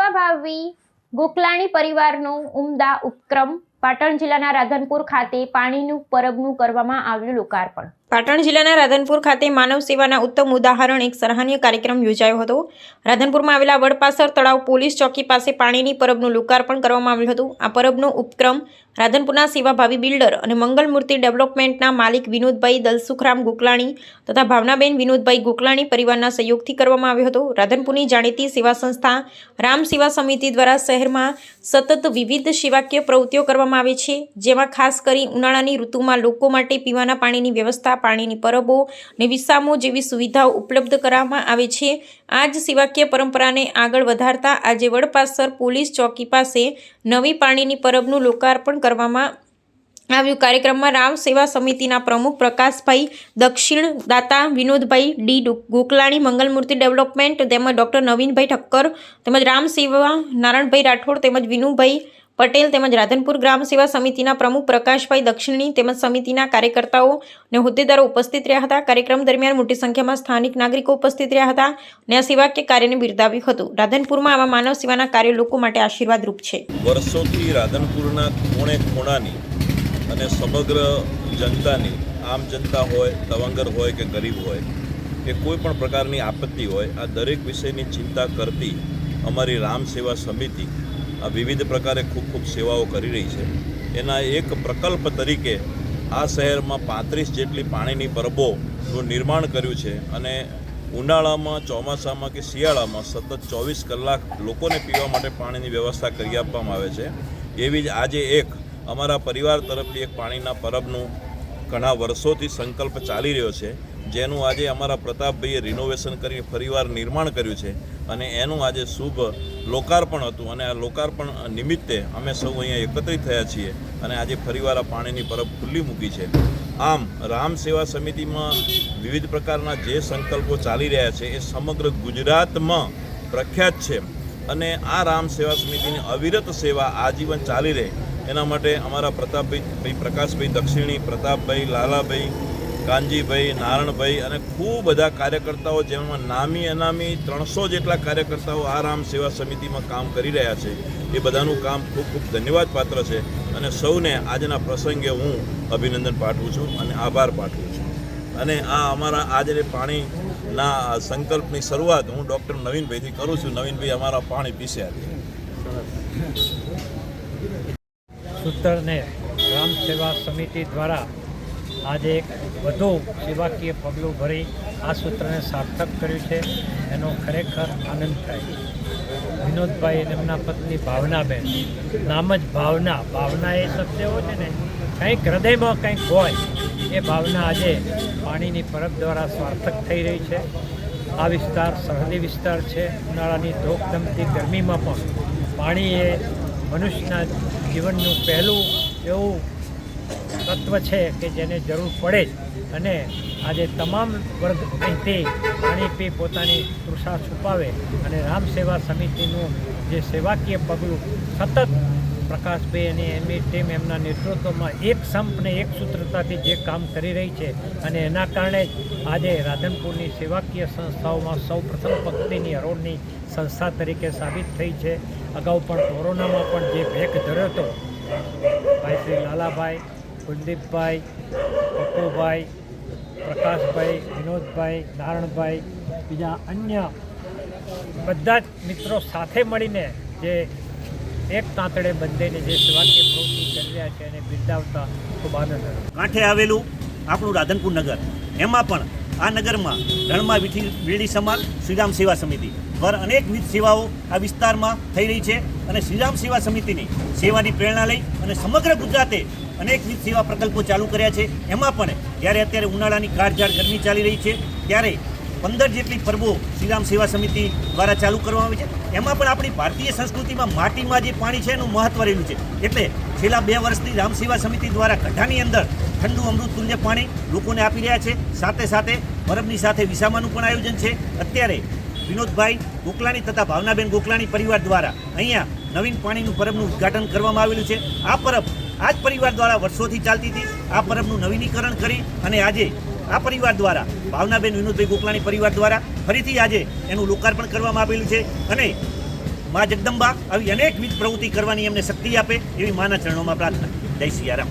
સેવાભાવી ગોકલાણી પરિવારનો ઉમદા ઉપક્રમ પાટણ જિલ્લાના રાધનપુર ખાતે પાણીનું પરબનું કરવામાં આવ્યું લોકાર્પણ। પાટણ જિલ્લાના રાધનપુર ખાતે માનવ સેવાના ઉત્તમ ઉદાહરણ એક સરાહનીય કાર્યક્રમ યોજાયો હતો। રાધનપુરમાં આવેલા વડપાસર તળાવ પોલીસ ચોકી પાસે પાણીની પરબનું લોકાર્પણ કરવામાં આવ્યું હતું। આ પરબનો ઉપક્રમ રાધનપુરના સેવાભાવી બિલ્ડર અને મંગલમૂર્તિ ડેવલપમેન્ટના માલિક વિનોદભાઈ દલસુખરામ ગોકલાણી તથા ભાવનાબેન વિનોદભાઈ ગોકલાણી પરિવારના સહયોગથી કરવામાં આવ્યો હતો। રાધનપુરની જાણીતી સેવા સંસ્થા રામ સેવા સમિતિ દ્વારા શહેરમાં સતત વિવિધ સેવાકીય પ્રવૃત્તિઓ કરવામાં આવે છે, જેમાં ખાસ કરી ઉનાળાની ઋતુમાં લોકો માટે પીવાના પાણીની વ્યવસ્થા, પાણીની પરબો અને વિસામો જેવી સુવિધાઓ ઉપલબ્ધ કરવામાં આવે છે। આ જ સેવાકીય પરંપરાને આગળ વધારતા આજે વડપાસર પોલીસ ચોકી પાસે નવી પાણીની પરબનું લોકાર્પણ કરવામાં આવ્યું। કાર્યક્રમમાં રામ સેવા સમિતિના પ્રમુખ પ્રકાશભાઈ દક્ષિણ દાતા, વિનોદભાઈ ડી ગોકલાણી, મંગલમૂર્તિ ડેવલપમેન્ટ તેમજ ડૉક્ટર નવીનભાઈ ઠક્કર તેમજ રામ સેવા નારાયણભાઈ રાઠોડ તેમજ વિનુભાઈ પટેલ તેમજ રાધનપુર ગ્રામ સેવા સમિતિના પ્રમુખ પ્રકાશભાઈ દક્ષિણી તેમજ સમિતિના કાર્યકર્તાઓ અને હોદ્દેદારો ઉપસ્થિત રહ્યા હતા। કાર્યક્રમ દરમિયાન મોટી સંખ્યામાં સ્થાનિક નાગરિકો ઉપસ્થિત રહ્યા હતા અને આ સેવાકીય કાર્યને બિરદાવ્યું હતું। રાધનપુરમાં આવા માનવ સેવાના કાર્યો લોકો માટે આશીર્વાદરૂપ છે। વર્ષોથી રાધનપુરના ખૂણે ખૂણાની અને સમગ્ર જનતાની, આમ જનતા હોય, તવંગર હોય કે ગરીબ હોય કે કોઈ પણ પ્રકારની આપત્તિ હોય, આ દરેક વિષયની ચિંતા કરતી અમારી રામ સેવા સમિતિ આ વિવિધ પ્રકારે ખૂબ સેવાઓ કરી રહી છે। એના એક પ્રકલ્પ તરીકે આ શહેરમાં 35 જેટલી પાણીની પરબોનું નિર્માણ કર્યું છે અને ઉનાળામાં, ચોમાસામાં કે શિયાળામાં સતત 24 કલાક લોકોને પીવા માટે પાણીની વ્યવસ્થા કરી આપવામાં આવે છે। એવી જ આજે એક અમારા પરિવાર તરફથી એક પાણીના પરબનું ઘણા વર્ષોથી સંકલ્પ ચાલી રહ્યો છે, જેનું આજે અમારા પ્રતાપભાઈએ રિનોવેશન કરી ફરીવાર નિર્માણ કર્યું છે અને એનું આજે શુભ લોકાર્પણ હતું અને આ લોકાર્પણ નિમિત્તે અમે સૌ અહીંયા એકત્રિત થયા છીએ અને આજે ફરીવાર આ પાણીની પરબ ખુલ્લી મૂકી છે। આમ રામ સેવા સમિતિમાં વિવિધ પ્રકારના જે સંકલ્પો ચાલી રહ્યા છે એ સમગ્ર ગુજરાતમાં પ્રખ્યાત છે અને આ રામ સેવા સમિતિની અવિરત સેવા આજીવન ચાલી રહે એના માટે અમારા પ્રતાપભાઈ, પ્રકાશભાઈ દક્ષિણી, પ્રતાપભાઈ, લાલાભાઈ, કાનજીભાઈ, નારણભાઈ અને ખૂબ બધા કાર્યકર્તાઓ, જેમાં નામી અનામી 300 જેટલા કાર્યકર્તાઓ આ રામ સેવા સમિતિમાં કામ કરી રહ્યા છે। એ બધાનું કામ ખૂબ ધન્યવાદ પાત્ર છે અને સૌને આજના પ્રસંગે હું અભિનંદન પાઠવું છું અને આભાર પાઠવું છું। અને આ અમારા આજે પાણીના સંકલ્પની શરૂઆત હું ડૉક્ટર નવીનભાઈથી કરું છું। નવીનભાઈ અમારા પાણી પીસે આપે। સૂત્રને રામ સેવા સમિતિ દ્વારા આજે એક વધુ સેવાકીય પગલું ભરી આ સૂત્રને સાર્થક કર્યું છે, એનો ખરેખર આનંદ થાય। વિનોદભાઈ અને એમના પત્ની ભાવનાબેન, નામ જ ભાવના, ભાવના એ શબ્દ એવો છે ને, કંઈક હૃદયમાં કંઈક હોય એ ભાવના આજે પાણીની પરબ દ્વારા સાર્થક થઈ રહી છે। આ વિસ્તાર સરહદી વિસ્તાર છે। ઉનાળાની ધોકધમતી ગરમીમાં પણ પાણી એ મનુષ્યના જીવનનું પહેલું એવું તત્વ છે કે જેને જરૂર પડે જ અને આજે તમામ વર્ગ અહીંથી પાણી પી પોતાની તૃષા છુપાવે અને રામ સેવા સમિતિનું જે સેવાકીય પગલું સતત પ્રકાશભાઈ અને એમની ટીમ એમના નેતૃત્વમાં એક સંપને એક સૂત્રતાથી જે કામ કરી રહી છે અને એના કારણે જ આજે રાધનપુરની સેવાકીય સંસ્થાઓમાં સૌ પ્રથમ પંક્તિની હરોળની સંસ્થા તરીકે સાબિત થઈ છે। અગાઉ પણ કોરોનામાં પણ જે ભેખ ધર્યો હતો ભાઈ શ્રી લાલાભાઈ, કુલદીપભાઈ, પપ્પુભાઈ, પ્રકાશભાઈ, વિનોદભાઈ, નારણભાઈ, બીજા અન્ય બધા જ મિત્રો સાથે મળીને જે એક તાંતડે બંધીને જે સેવાકીય પ્રવૃત્તિ કરી રહ્યા છે એને બિરદાવતા ખૂબ આનંદ થયો। કાંઠે આવેલું આપણું રાધનપુર નગર, એમાં પણ આ નગરમાં રણમાં વીડી સમાજ શ્રીરામ સેવા સમિતિ પર અનેકવિધ સેવાઓ આ વિસ્તારમાં થઈ રહી છે અને શ્રીરામ સેવા સમિતિની સેવાની પ્રેરણા લઈ અને સમગ્ર ગુજરાતે અનેકવિધ સેવા પ્રકલ્પો ચાલુ કર્યા છે। એમાં પણ જ્યારે અત્યારે ઉનાળાની કાળઝાળ ગરમી ચાલી રહી છે ત્યારે 15 જેટલી પરબો શ્રીરામ સેવા સમિતિ દ્વારા ચાલુ કરવામાં આવી છે। એમાં પણ આપણી ભારતીય સંસ્કૃતિમાં માટીમાં જે પાણી છે એનું મહત્વ રહેલું છે, એટલે છેલ્લા 2 વર્ષથી રામ સેવા સમિતિ દ્વારા ગઢાની અંદર ઠંડુ અમૃત તુલ્ય પાણી લોકોને આપી રહ્યા છે। સાથે સાથે પરબની સાથે વિસામાનું પણ આયોજન છે। અત્યારે વિનોદભાઈ ગોકલાણી તથા ભાવનાબેન ગોકલાણી પરિવાર દ્વારા અહીંયા નવીન પાણીનું પરબનું ઉદ્ઘાટન કરવામાં આવેલું છે। આ પરબ આ જ પરિવાર દ્વારા વર્ષોથી ચાલતી હતી। આ પરબનું નવીનીકરણ કરી અને આજે આ પરિવાર દ્વારા ભાવનાબેન વિનોદભાઈ ગોકલાણી પરિવાર દ્વારા ફરીથી આજે એનું લોકાર્પણ કરવામાં આવેલું છે અને મા જગદંબા આવી અનેકવિધ પ્રવૃત્તિ કરવાની એમને શક્તિ આપે એવી માના ચરણોમાં પ્રાર્થના. જય સિયારામ.